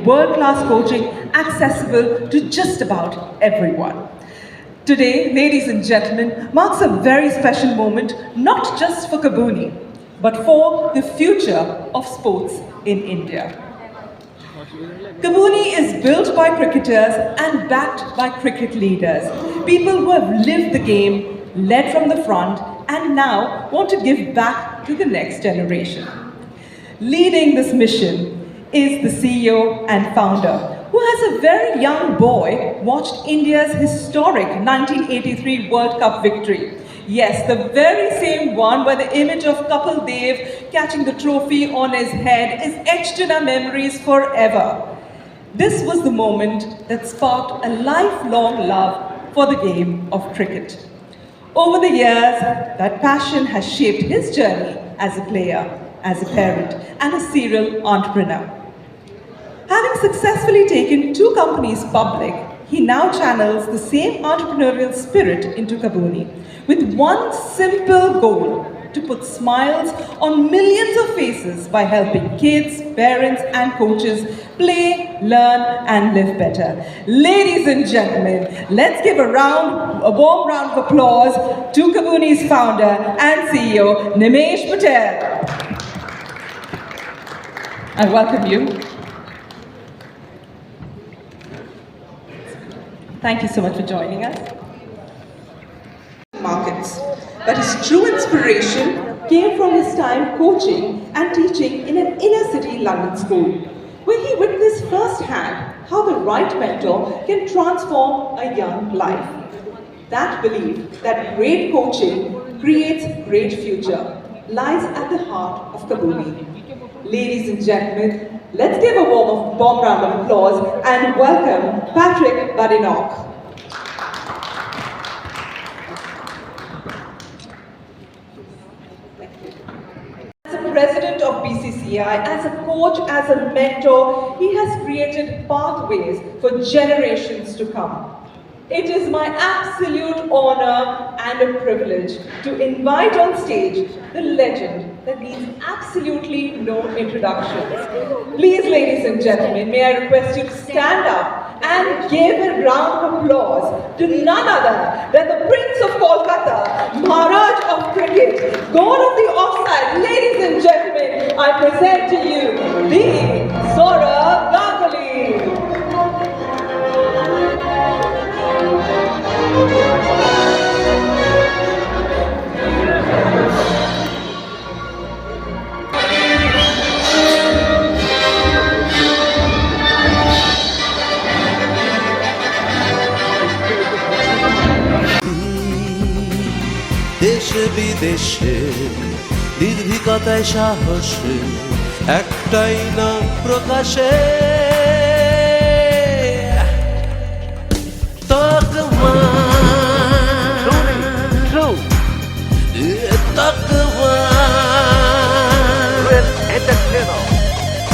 world-class coaching accessible to just about everyone. Today, ladies and gentlemen, marks a very special moment, not just for Kabuni, but for the future of sports in India. Kabuni is built by cricketers and backed by cricket leaders, people who have lived the game, led from the front, and now want to give back to the next generation. Leading this mission is the CEO and founder, who as a very young boy watched India's historic 1983 World Cup victory. Yes, the very same one where the image of Kapil Dev catching the trophy on his head is etched in our memories forever. This was the moment that sparked a lifelong love for the game of cricket. Over the years, that passion has shaped his journey as a player, as a parent, and a serial entrepreneur. Having successfully taken 2 companies public, he now channels the same entrepreneurial spirit into Kabuni, with one simple goal: to put smiles on millions of faces by helping kids, parents, and coaches play, learn, and live better. Ladies and gentlemen, let's give a warm round of applause to Kabuni's founder and CEO, Nimesh Patel. I welcome you. Thank you so much for joining us. Markets. But his true inspiration came from his time coaching and teaching in an inner-city London school, where he witnessed firsthand how the right mentor can transform a young life. That belief that great coaching creates great future lies at the heart of Kabuni. Ladies and gentlemen, let's give a warm round of applause and welcome Patrick Badenoch. President of BCCI, as a coach, as a mentor, he has created pathways for generations to come. It is my absolute honor and a privilege to invite on stage the legend that needs absolutely no introduction. Please, ladies and gentlemen, may I request you to stand up and give a round of applause to none other than the Prince of Kolkata, Maharaj of cricket, God of the offside. Ladies and gentlemen, I present to you the Sourav Ganguly. দেশে বিদেশে নির্ভীকতায় সাহসে একটাই নাম প্রকাশে তকমা তকমা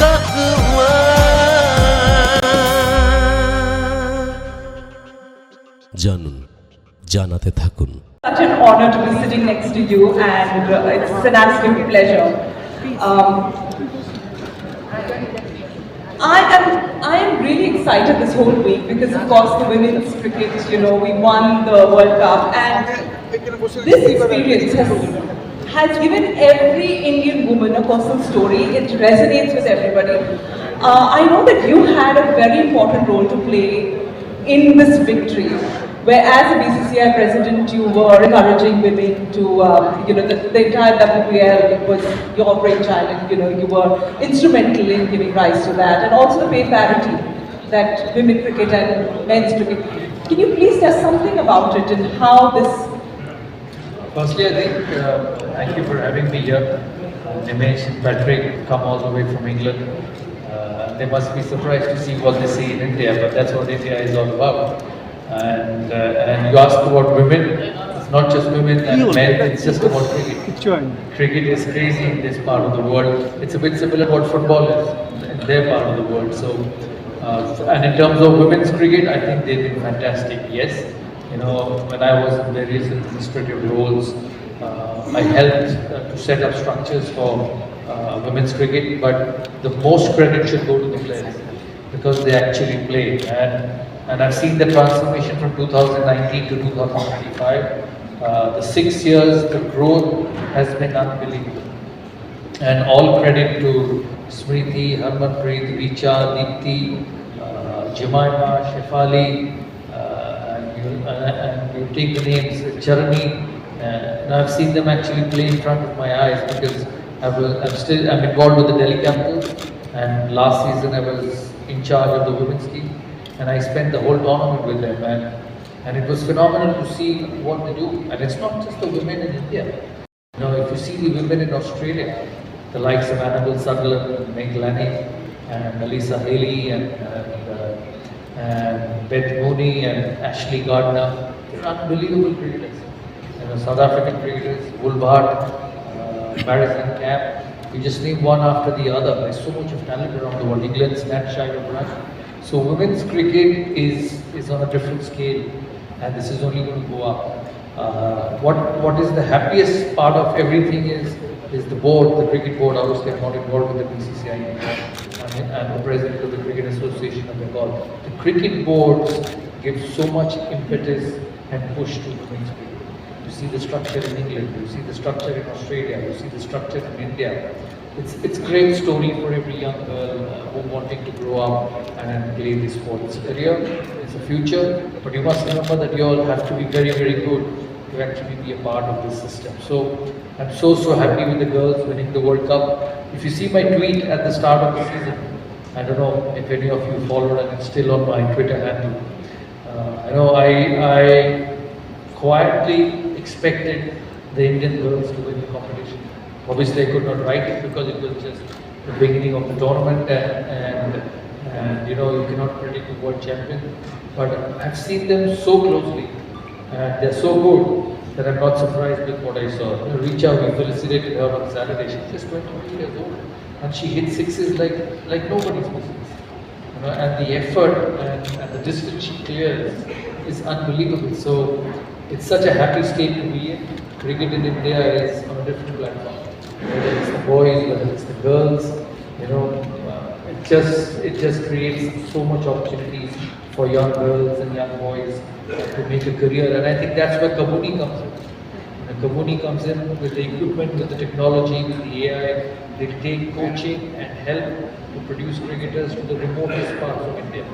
তকমা জানুন জানাতে থাকুন Such an honor to be sitting next to you, and it's an absolute pleasure. I am really excited this whole week because, of course, the women's cricket, we won the World Cup, and this experience has given every Indian woman a personal story. It resonates with everybody. I know that you had a very important role to play in this victory, where as a BCCI president, you were encouraging women to, the entire WPL was your brainchild, and you were instrumental in giving rise to that, and also the pay parity that women cricket and men's cricket. Can you please tell something about it and how this? Firstly, I think, thank you for having me here. Nimesh and Patrick come all the way from England. They must be surprised to see what they see in India, but that's what India is all about. And you asked about women. It's not just women and men, it's just about cricket. Cricket is crazy in this part of the world. It's a bit similar to what football is in their part of the world. So, and in terms of women's cricket, I think they've been fantastic. Yes, when I was in various administrative roles, I helped to set up structures for women's cricket, but the most credit should go to the players. because they actually play. And I've seen the transformation from 2019 to 2025. The 6 years, the growth has been unbelievable. And all credit to Smriti, Harmanpreet, Richa, Deepti, Jemima, Shefali, and you take the names, Charani, and I've seen them actually play in front of my eyes because I'm involved with the Delhi Capitals, and last season I was in charge of the women's team, and I spent the whole tournament with them, and it was phenomenal to see what they do. And it's not just the women in India. You know, if you see the women in Australia, the likes of Annabelle Sutherland and Meg Lanning and Alyssa Haley and Beth Mooney and Ashley Gardner, they're unbelievable cricketers. You know, South African cricketers, Woolbart, Barrison, Camp, you just name one after the other. There's so much of talent around the world. England snatched Shai Brand. So women's cricket is on a different scale, and this is only going to go up. What is the happiest part of everything is the board, the cricket board. Obviously, I'm not involved with the BCCI. I'm the president of the Cricket Association of Bengal. The cricket boards give so much impetus and push to women's cricket. You see the structure in England, you see the structure in Australia, you see the structure in India. It's a great story for every young girl who wanting to grow up and play this sport. It's a career, it's a future, but you must remember that you all have to be very, very good to actually be a part of this system. So I'm so happy with the girls winning the World Cup. If you see my tweet at the start of the season, I don't know if any of you followed, and it's still on my Twitter handle. I quietly expected the Indian girls to win the competition. Obviously, I could not write it because it was just the beginning of the tournament, and you know, you cannot predict the world champion. But I've seen them so closely, and they're so good that I'm not surprised with what I saw. You know, Richa, we felicitated her on Saturday. She's just 22 years old, and she hit sixes like nobody's business. You know, and the effort and the distance she clears is unbelievable. So it's such a happy state to be in. Cricket in India is on a different platform. Whether it's the boys, whether it's the girls, you know, it just creates so much opportunities for young girls and young boys to make a career. And I think that's where Kabuni comes in. And Kabuni comes in with the equipment, with the technology, with the AI. They take coaching and help to produce cricketers to the remotest parts of India.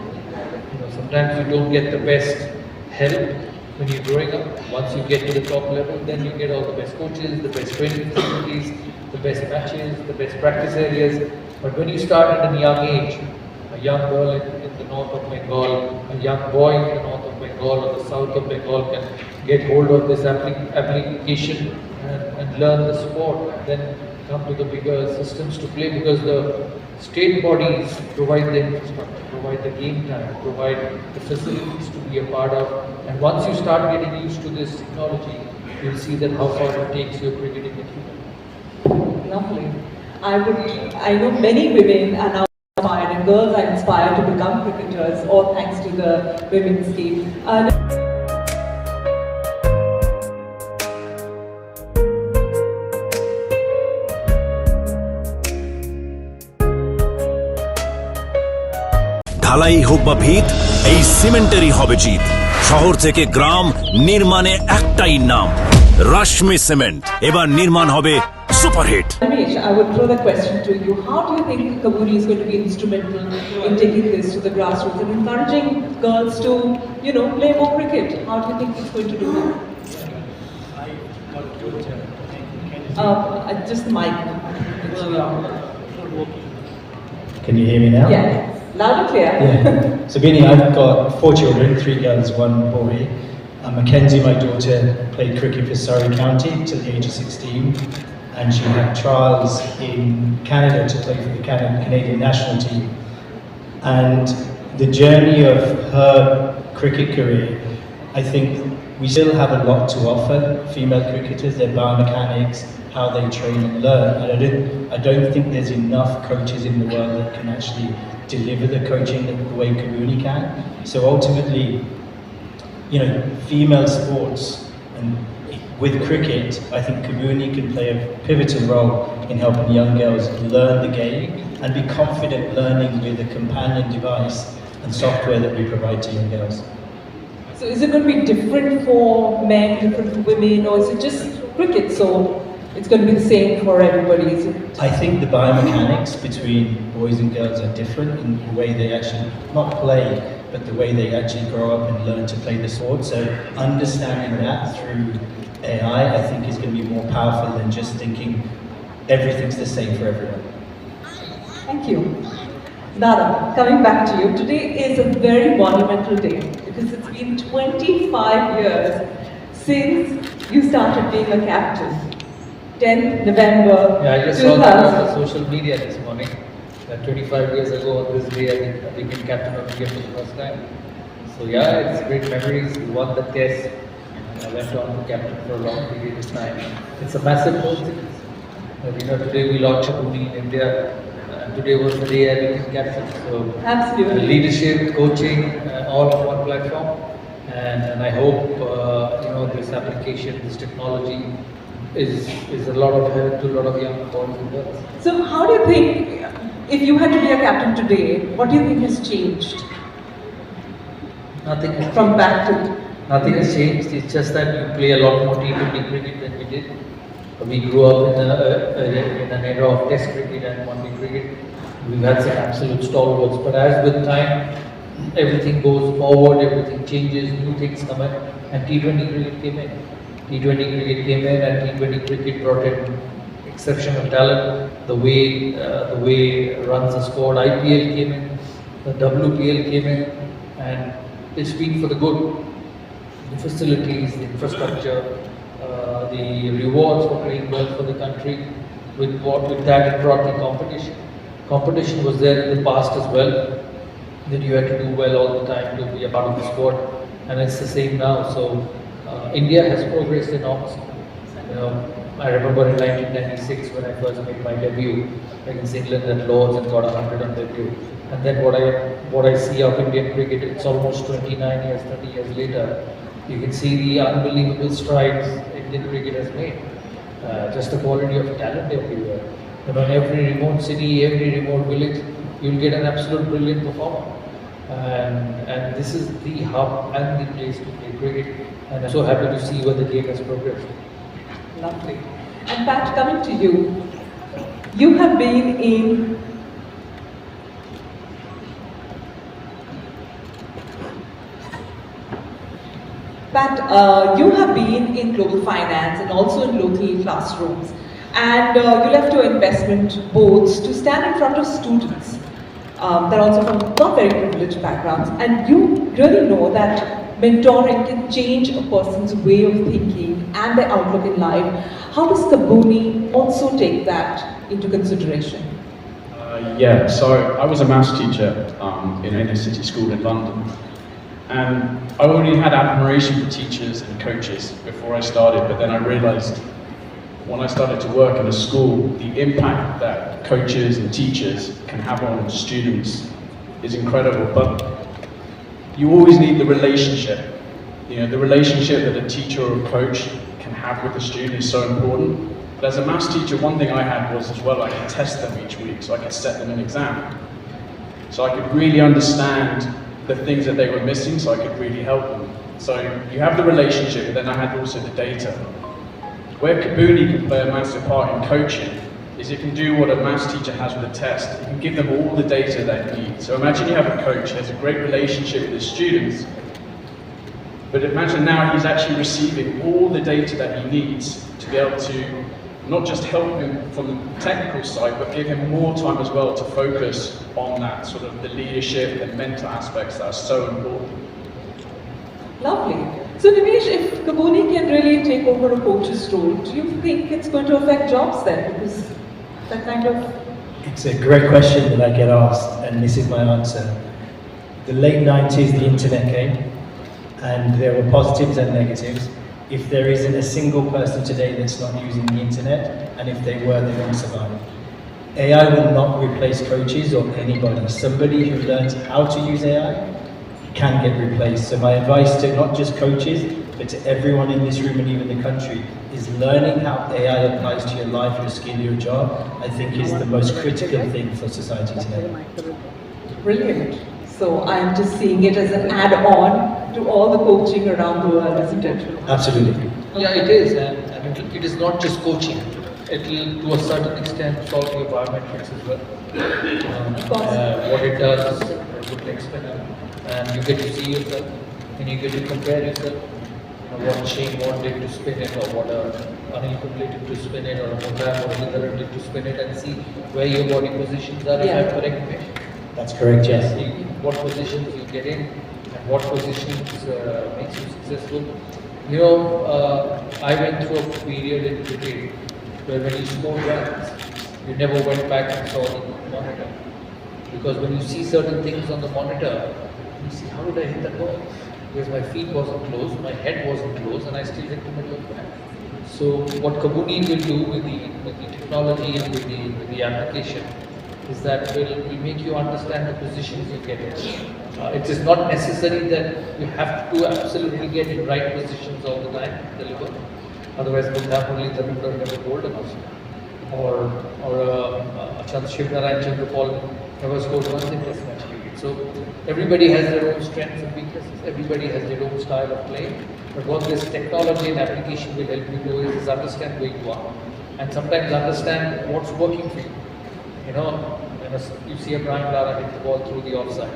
You know, sometimes you don't get the best help when you're growing up. Once you get to the top level, then you get all the best coaches, the best training facilities, the best matches, the best practice areas. But when you start at a young age, a young girl in the north of Bengal, a young boy in the north of Bengal or the south of Bengal can get hold of this application and learn the sport, and then come to the bigger systems to play, because the state bodies provide the infrastructure, provide the game time, provide the facilities to be a part of. And once you start getting used to this technology, you'll see that how far it takes your cricketing achievement. Lovely. I know many women are now inspired, and girls are inspired to become cricketers, all thanks to the women's team. ঢালাই হোক বা ভিত, এই সিমেন্টেরই হবে জিত। শহর থেকে গ্রাম নির্মাণে একটাই নাম, রাশমি সিমেন্ট। এবার নির্মাণ হবে superhit. Ramesh, I would throw the question to you. How do you think Kabuni is going to be instrumental in taking this to the grassroots and encouraging girls to, you know, play more cricket? How do you think it's going to do that? Just the mic. Can you hear me now? Yeah, loud and clear. Yeah. So Bini, I've got 4 children, 3 girls, 1 boy. Mackenzie, my daughter, played cricket for Surrey County till the age of 16, and she had trials in Canada to play for the Canadian national team. And the journey of her cricket career, I think we still have a lot to offer female cricketers, their biomechanics, how they train and learn. And I don't think there's enough coaches in the world that can actually deliver the coaching the way Kabuni can. So ultimately, you know, female sports and with cricket, I think Kabuni can play a pivotal role in helping young girls learn the game and be confident learning with a companion device and software that we provide to young girls. So is it going to be different for men, different for women, or is it just cricket, so it's going to be the same for everybody, is it? I think the biomechanics between boys and girls are different in the way they actually, not play, but the way they actually grow up and learn to play the sport. So understanding that through AI, I think is going to be more powerful than just thinking everything's the same for everyone. Thank you. Dada, coming back to you, today is a very monumental day because it's been 25 years since you started being a captain. 10th November Yeah, I just saw that on the social media this morning. That 25 years ago on this day, I became captain of India for the first time. So yeah, it's great memories. We won the test. And I went on to captain for a long period of time. It's a massive coincidence. Today we launched Kabuni in India. And today was the day I became captain. So Absolutely. leadership, coaching, all on one platform. And I hope this application, this technology is a lot of help to a lot of young boys and girls. So how do you think, if you had to be a captain today, what do you think has changed Nothing has from back to... Nothing has changed. It's just that you play a lot more T20 cricket than we did. We grew up in an era of Test cricket and one-day cricket. We've had some absolute stalwarts, but as with time, everything goes forward, everything changes, new things come in, and T20 cricket came in. T20 cricket came in, and T20 cricket brought in exceptional talent. The way runs are scored. IPL came in, the WPL came in, and it's been for the good. The facilities, the infrastructure, the rewards for playing well for the country. With that, it brought the competition. Competition was there in the past as well. That you had to do well all the time to be a part of the squad, and it's the same now. So India has progressed enormously. I remember in 1996 when I first made my debut against England at Lords and got 100 on debut. And then what I see of Indian cricket, it's almost 29 years, 30 years later. You can see the unbelievable strides Indian cricket has made. Just the quality of talent everywhere. In every remote city, every remote village, you'll get an absolute brilliant performer. And this is the hub and the place to play cricket. And I'm so happy to see where the game has progressed. Lovely. And Pat, coming to you, you have been in global finance and also in local classrooms, and you left your investment boards to stand in front of students that are also from not very privileged backgrounds, and you really know that mentoring can change a person's way of thinking and their outlook in life. How does Kabuni also take that into consideration? Yeah, so I was a maths teacher in an inner city school in London, and I already had admiration for teachers and coaches before I started, but then I realised when I started to work in a school, the impact that coaches and teachers can have on students is incredible, but you always need the relationship. The relationship that a teacher or a coach can have with a student is so important. But as a maths teacher, one thing I had was as well, I could test them each week, so I could set them an exam. So I could really understand the things that they were missing, so I could really help them. So you have the relationship, but then I had also the data. Where Kabuni can play a massive part in coaching is it can do what a maths teacher has with a test. It can give them all the data they need. So imagine you have a coach who has a great relationship with his students, but imagine now he's actually receiving all the data that he needs to be able to not just help him from the technical side, but give him more time as well to focus on that sort of the leadership and mental aspects that are so important. Lovely. So Nimesh, if Kabuni can really take over a coach's role, do you think it's going to affect jobs then? Because that kind of... It's a great question that I get asked, and this is my answer. The late 90s, the internet came, and there were positives and negatives. If there isn't a single person today that's not using the internet, and if they were, they won't survive. AI will not replace coaches or anybody. Somebody who learns how to use AI can get replaced. So my advice to not just coaches, but to everyone in this room and even the country, is learning how AI applies to your life, your skill, your job, I think is the most critical thing for society today. Brilliant. So I'm just seeing it as an add-on to all the coaching around the world, isn't it? Absolutely. Yeah, it is, and it is not just coaching. It will, to a certain extent, solve your biometrics as well. What it does, I would explain, and you get to see yourself, and you get to compare yourself. What Shane wanted to spin it, or what Anil completed to spin it, or Mutam or Hidar did to spin it, and see where your body positions are. If I'm correct, Mesh? That's correct, yes. See what positions you get in, and what positions makes you successful. You know, I went through a period in cricket where when you scored runs, you never went back and saw the monitor. Because when you see certain things on the monitor, you see, how did I hit that ball? Because my feet wasn't close, my head wasn't close, and I still hit the middle of the bat. So what Kabuni will do with the technology and with the application is that will make you understand the positions you get in. It is not necessary that you have to absolutely get in right positions all the time to deliver. Otherwise, only the would have never bowled enough. Or Shiv Narayan Chandrapal never scored runs in Test match cricket. So everybody has their own strengths and weaknesses. Everybody has their own style of play. But what this technology and application will help you do is understand where you are, and sometimes understand what's working for you. You know, you see a Brian Lara hit the ball through the offside.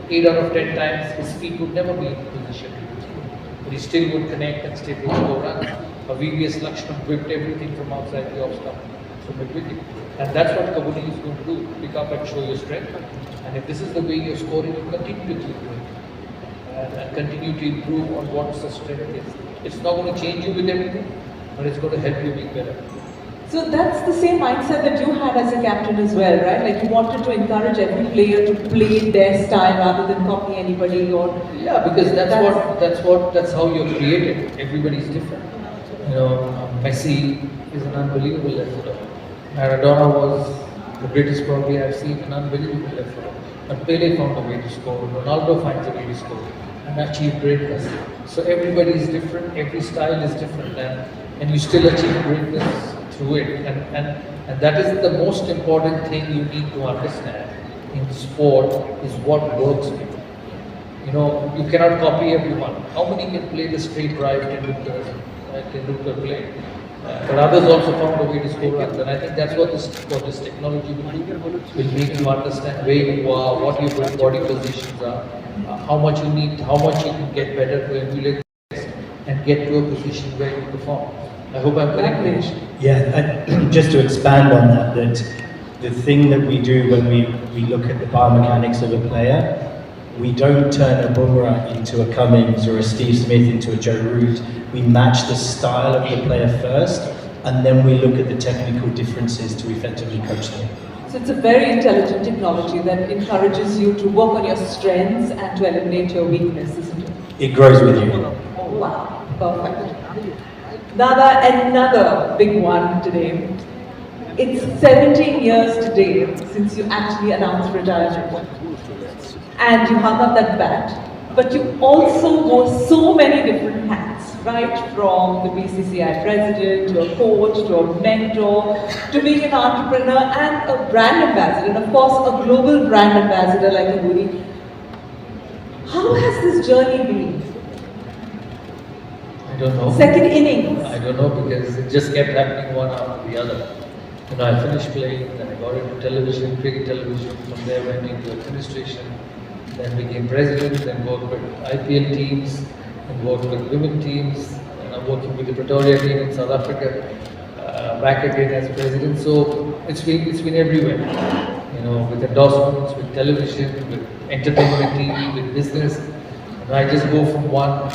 8 out of 10 times his feet would never be in position to do through, but he still would connect and still would score runs. A VVS Lakshman whipped everything from outside the off stump from the wicket. And that's what Kabuni is going to do, pick up and show your strength. And if this is the way you're scoring, you continue to keep doing it. And continue to improve on what the strength is. It's not going to change you with everything, but it's going to help you be better. So that's the same mindset that you had as a captain as well, right? Like you wanted to encourage every player to play their style rather than copy anybody or... Yeah, because that's how you're created. Everybody's different. You know, Messi is an unbelievable left footer. Maradona was the greatest probably I've seen, an unbelievable left footer. But Pele found a way to score, Ronaldo finds a way to score and achieve greatness. So everybody is different, every style is different, and you still achieve greatness through it. And that is the most important thing you need to understand in sport is what works for you. You know, you cannot copy everyone. How many can play the straight drive Tendulkar played? But others also found a way to score runs, and I think that's what this technology will do. Will make you understand where you are, what your body positions are, how much you need, how much you can get better to emulate this and get to a position where you perform. I hope I'm correct, Manish. Yeah, just to expand on that, the thing that we do when we look at the biomechanics of a player, we don't turn a Bumrah into a Cummings or a Steve Smith into a Joe Root. We match the style of the player first, and then we look at the technical differences to effectively coach them. So it's a very intelligent technology that encourages you to work on your strengths and to eliminate your weakness, isn't it? It grows with you. Oh, wow, perfect. Dada, another big one today. It's 17 years today since you actually announced retirement. And you hung up that bat, but you also wore so many different hats, right? From the BCCI president, to a coach, to a mentor, to being an entrepreneur and a brand ambassador, and of course a global brand ambassador like Kabuni. How has this journey been? I don't know. Second innings. I don't know because it just kept happening one after the other. You know, I finished playing, then I got into television, cricket television, from there went into administration, then became president, then worked with IPL teams, and worked with women teams, and I'm working with the Pretoria team in South Africa, back again as president. So it's been everywhere, you know, with endorsements, with television, with entertainment TV, with business. And I just go from one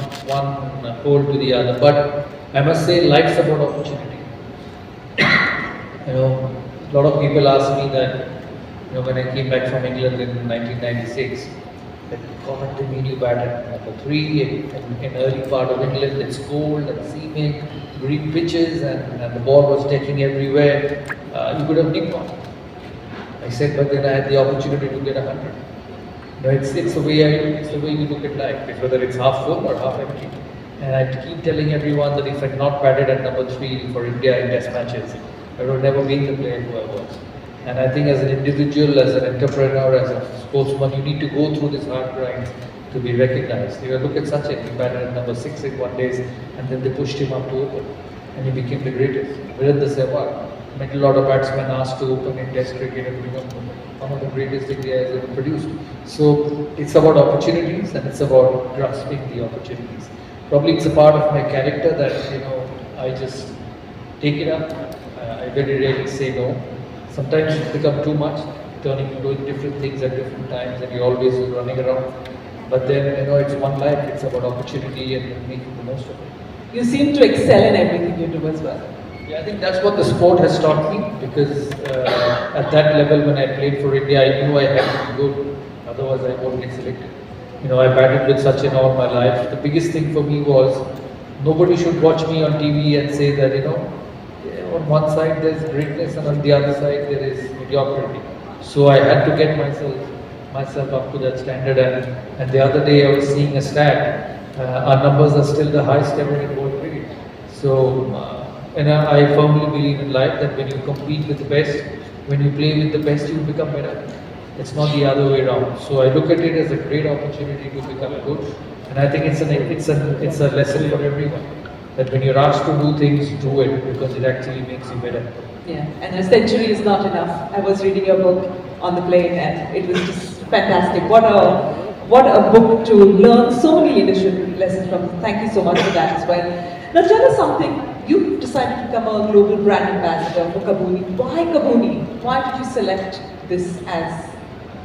pole to the other. But I must say, life's about opportunity. You know, a lot of people ask me that, you know, when I came back from England in 1996, that God, they made you bat at number 3 in early part of England. It's cold and scenic, green pitches, and the ball was taking everywhere. You could have nicked one. I said, but then I had the opportunity to get 100. You know, it's the way you look at life. It's whether it's half full or half empty. And I keep telling everyone that if I'd not batted at number 3 for India in test matches, I would have never been the player who I was. And I think as an individual, as an entrepreneur, as a sportsman, you need to go through this hard grind to be recognized. You look at Sachin, he batted at number 6 in one days, and then they pushed him up to open, and he became the greatest. Virendra Sehwag, middle order batsman asked to open in test cricket and become one of the greatest India has ever produced. So it's about opportunities, and it's about grasping the opportunities. Probably it's a part of my character that, I just take it up. I very rarely say no. Sometimes it's become too much, turning to doing different things at different times, and you're always running around. But then, it's one life, it's about opportunity and making the most of it. You seem to excel in everything you do as well. Yeah, I think that's what the sport has taught me, because at that level when I played for India, I knew I had to be good, otherwise I won't get selected. I batted with Sachin all my life. The biggest thing for me was nobody should watch me on TV and say that, on one side there's greatness and on the other side there is mediocrity. So I had to get myself up to that standard, and the other day I was seeing a stat, our numbers are still the highest ever in world cricket. So, I firmly believe in life that when you compete with the best, when you play with the best, you become better. It's not the other way around. So I look at it as a great opportunity to become good, and I think it's a lesson for everyone. That when you're asked to do things, do it, because it actually makes you better. Yeah, and a century is not enough. I was reading your book on the plane, and it was just fantastic. What a book to learn so many leadership lessons from. Thank you so much for that as well. Now tell us something. You decided to become a global brand ambassador for Kabuni. Why Kabuni? Why did you select this as?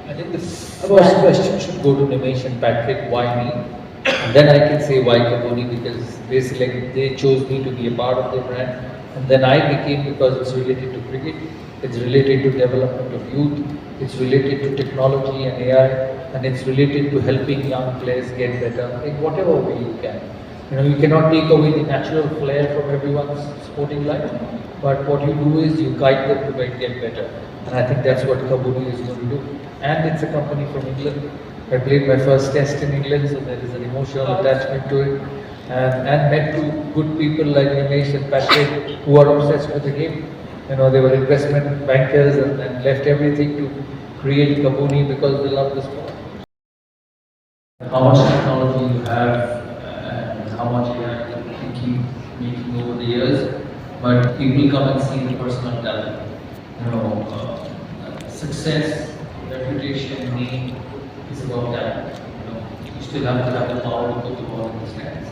I think the first question should go to Nimesh and Patrick, why me? And then I can say why Kabuni, because basically they chose me to be a part of their brand. And then I became, because it's related to cricket, it's related to development of youth, it's related to technology and AI, and it's related to helping young players get better in whatever way you can. You cannot take away the natural flair from everyone's sporting life, but what you do is you guide them to get better. And I think that's what Kabuni is going to do. And it's a company from England. I played my first test in England, so there is an emotional attachment to it. And met two good people like Nimesh and Patrick who are obsessed with the game. They were investment bankers and left everything to create Kabuni because they love the sport. How much technology you have and how much AI you keep making over the years, but people come and see the personal talent. Success, reputation, name is about that. You still have to have the power to put the ball in the stands.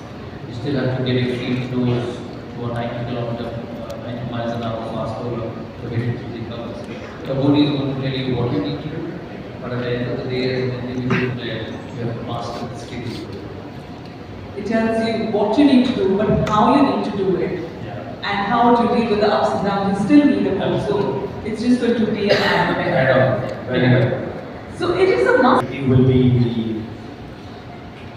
You still have to get your feet close to a 90 miles an hour fast bowler to hit it to the covers. Kabuni is going to tell you what you need to do, but at the end of the day, as an individual player, you have to master the skills. It tells you what you need to do, but how you need to do it, and how to deal with the ups and downs. You still need a coach, so it's just going to be an add. Very good. So it is a must. It will be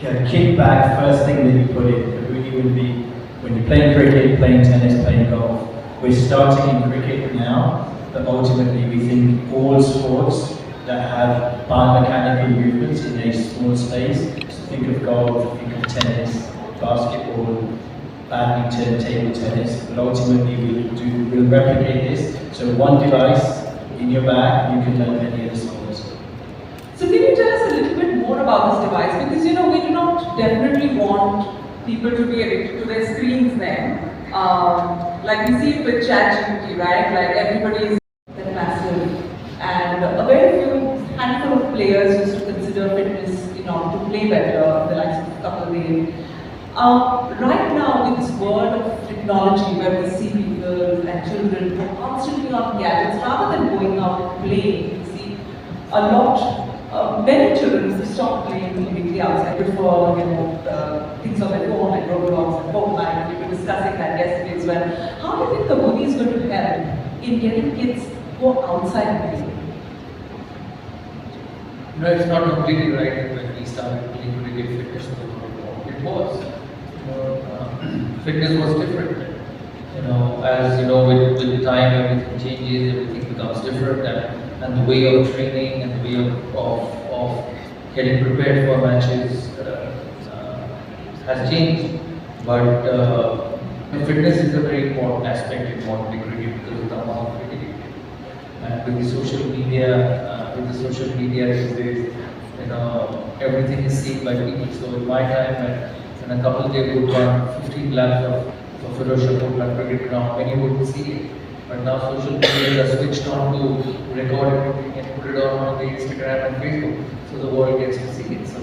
the kit bag, first thing that you put in. It really will be when you're playing cricket, playing tennis, playing golf. We're starting in cricket now, but ultimately we think all sports that have biomechanical movements in a small space. So think of golf, think of tennis, basketball, badminton, table tennis. But ultimately we'll replicate this. So one device in your bag, you can learn many of the sports. So can you tell us a little bit more about this device? Because we do not definitely want people to be addicted to their screens then. Like we see it with ChatGPT, right? Like everybody is massive. And a very few handful of players used to consider fitness to play better, the likes of Kapil. Right now, in this world of technology where we see people and children who are constantly on gadgets, rather than going out and playing, we see a lot, many children who stop playing immediately outside, prefer things on their phone like Roblox and Fortnite. We were discussing that yesterday as well. How do you think Kabuni is going to help in getting kids go outside and play? It's not completely right that when we started playing cricket, fitness was not involved. It was. Fitness was different. As with time, everything changes, everything becomes different, and the way of training and the way of getting prepared for matches has changed. But fitness is a very important aspect in modern day cricket because of the amount of cricket. And with the social media these days, everything is seen by people. So in my time, when a couple they would run 15 laps of Firozshah Courtland cricket ground, many wouldn't see it. But now social media is switched on to record everything and put it on the Instagram and Facebook, so the world gets to see it. So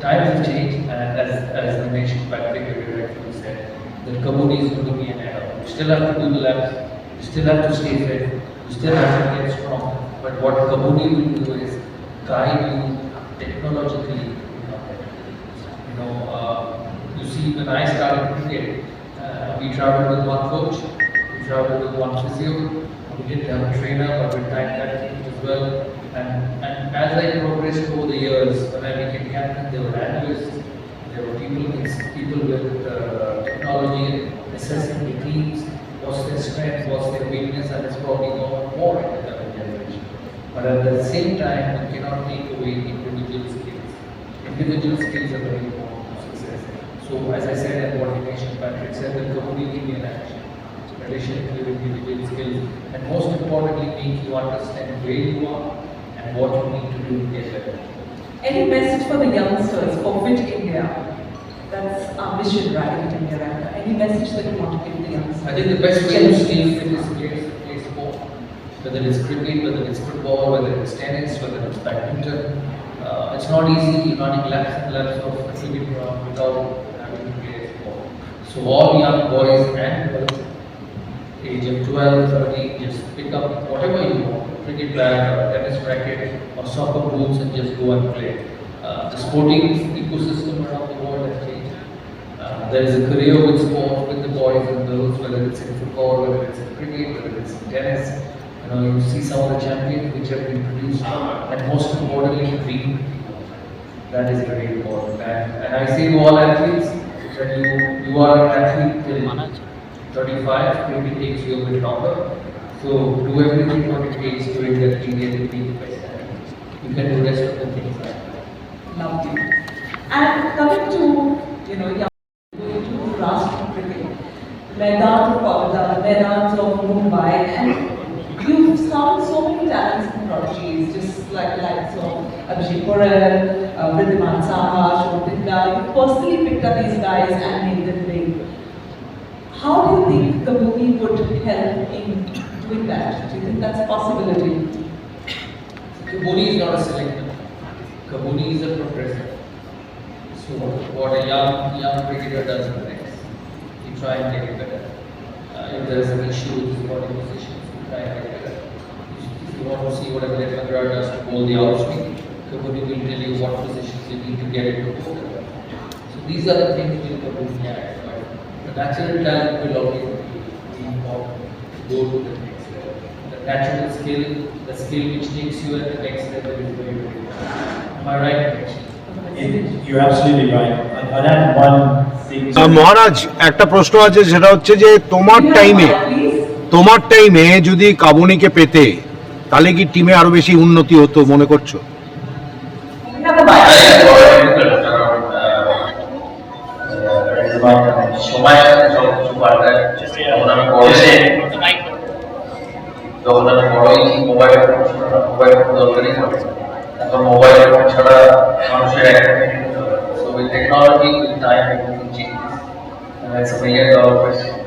times have changed, and as the nation Patrick rightfully said, that Kabuni is going to be an era. You still have to do the laps, you still have to stay fit, you still have to get strong. But what Kabuni will do is guide you technologically. You see, when I started cricket, we traveled with one coach, we traveled with one physio. We didn't have a trainer, but with time that changed as well. And as I progressed over the years, when I became captain, there were analysts, there were people with technology assessing the teams, what's their strength, what's their weakness, and it's probably gone more in the current generation. But at the same time, you cannot take away individual skills. Individual skills are very important to success. So as I said, and what you mentioned, Patrick said, that community in action. Relation to individual skills, and most importantly, make you understand where you are and what you need to do to get better. Any message for the youngsters for Fit India? That's our mission, right, in India. Any message that you want to give the youngsters? I think the best way to stay fit is to play sport. Whether it's cricket, whether it's football, whether it's tennis, whether it's badminton. It's not easy running laps and laps of a cricket ground without having to play sport. So all young boys and girls, age of 12, 13, just pick up whatever you want, cricket bat or tennis racket or soccer boots, and just go and play. The sporting ecosystem around the world has changed. There is a career with sport with the boys and girls, whether it's in football, whether it's in cricket, whether it's in tennis. You see some of the champions which have been produced, and most importantly, dream. That is very important. And I say to all athletes that you are an athlete till 35, maybe takes you a bit longer. So do everything what it takes during that period to be the best athlete. You can do the rest of the things like that. Lovely. And coming to, young going to grassroots cricket, Maidans of Kolkata, Maidans of Mumbai, and you've found so many talents and prodigies, just like the likes of Abhijit Porel, Vridhiman Saha, Shobhita. You personally picked up these guys and made them big. How do you think Kabuni would help in doing that? Do you think that's a possibility? Kabuni is not a selector. Kabuni is a progressor. So what a young cricketer does next, you try and get it better. If there is an issue with his body positions, you try and get it better. If you want to see what a Glenn McGrath does to bowl the outswing, Kabuni will tell you what positions you need to get it to bowl. So these are the things that Kabuni has. The natural talent will always be important to go to the next level. The natural skill, the skill which takes you at the next level is very, very important. Am I right? You're absolutely right. I'd add one thing. মহারাজ একটা প্রশ্ন আছে, সেটা হচ্ছে যে তোমার টাইমে যদি কাবুনিকে পেতে, তাহলে কি টিমে আরো বেশি উন্নতি হতো মনে করছো? সময় সবকিছু পাল্টায়। যখন আমি বড় হয়েছি, মোবাইল ফোন দরকারই পড়ে। এখন মোবাইল ফোন ছাড়া মানুষের একটা technology with time everything changes, and that's a $1 million question.